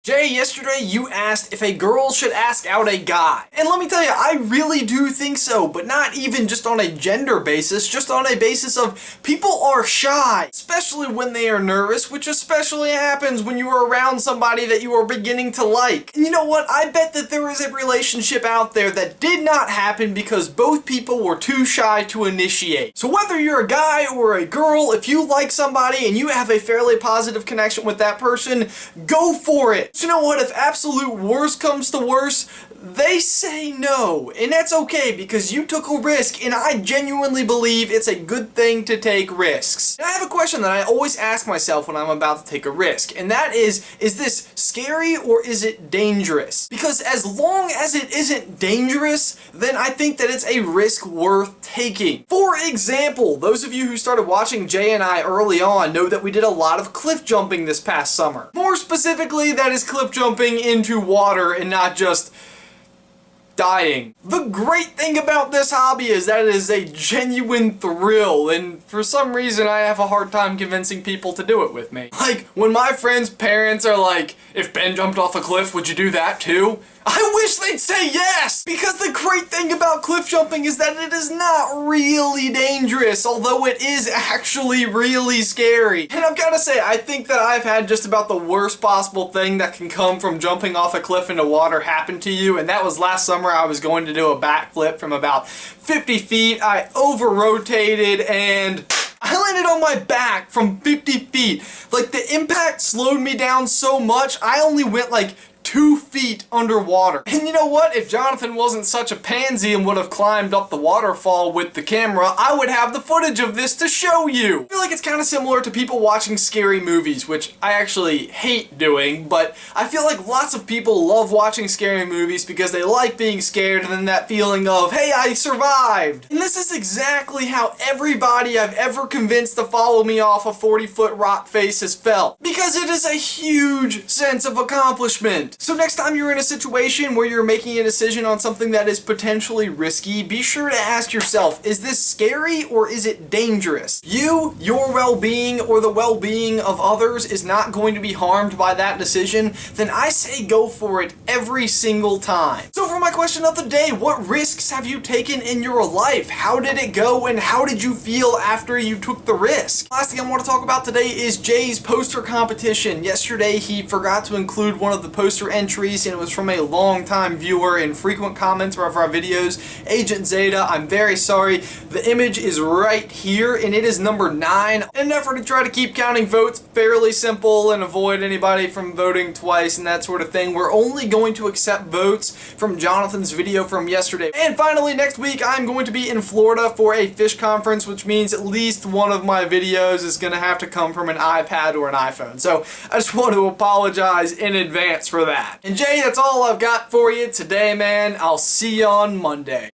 Jay, yesterday you asked if a girl should ask out a guy. And let me tell you, I really do think so, but not even just on a gender basis, just on a basis of people are shy, especially when they are nervous, which especially happens when you are around somebody that you are beginning to like. And you know what? I bet that there is a relationship out there that did not happen because both people were too shy to initiate. So whether you're a guy or a girl, if you like somebody and you have a fairly positive connection with that person, go for it. So you know what, if absolute worst comes to worst, they say no, and that's okay because you took a risk, and I genuinely believe it's a good thing to take risks. And I have a question that I always ask myself when I'm about to take a risk, and that is this scary or is it dangerous? Because as long as it isn't dangerous, then I think that it's a risk worth taking. For example, those of you who started watching Jay and I early on know that we did a lot of cliff jumping this past summer. More specifically, that is cliff jumping into water and not just dying. The great thing about this hobby is that it is a genuine thrill, and for some reason I have a hard time convincing people to do it with me. Like, when my friends' parents are like, if Ben jumped off a cliff, would you do that too? I wish they'd say yes! Because the great thing about cliff jumping is that it is not really dangerous, although it is actually really scary. And I've gotta say, I think that I've had just about the worst possible thing that can come from jumping off a cliff into water happen to you, and that was last summer. I was going to do a backflip from about 50 feet. I over-rotated and I landed on my back from 50 feet. Like, the impact slowed me down so much, I only went like 2 feet underwater. And you know what? If Jonathan wasn't such a pansy and would have climbed up the waterfall with the camera, I would have the footage of this to show you. I feel like it's kind of similar to people watching scary movies, which I actually hate doing, but I feel like lots of people love watching scary movies because they like being scared and then that feeling of, hey, I survived. And this is exactly how everybody I've ever convinced to follow me off a 40-foot rock face has felt. Because it is a huge sense of accomplishment. So next time you're in a situation where you're making a decision on something that is potentially risky, be sure to ask yourself, is this scary or is it dangerous? You, your well-being, or the well-being of others is not going to be harmed by that decision, then I say go for it every single time. So for my question of the day, what risks have you taken in your life? How did it go and how did you feel after you took the risk? Last thing I want to talk about today is Jay's poster competition. Yesterday he forgot to include one of the poster entries, and it was from a long-time viewer and frequent commenter of our videos, Agent Zeta. I'm very sorry. The image is right here, and it is number 9. In an effort to try to keep counting votes fairly simple and avoid anybody from voting twice and that sort of thing, we're only going to accept votes from Jonathan's video from yesterday. And finally, next week, I'm going to be in Florida for a fish conference, which means at least one of my videos is going to have to come from an iPad or an iPhone. So I just want to apologize in advance for that. And Jay, that's all I've got for you today, man. I'll see you on Monday.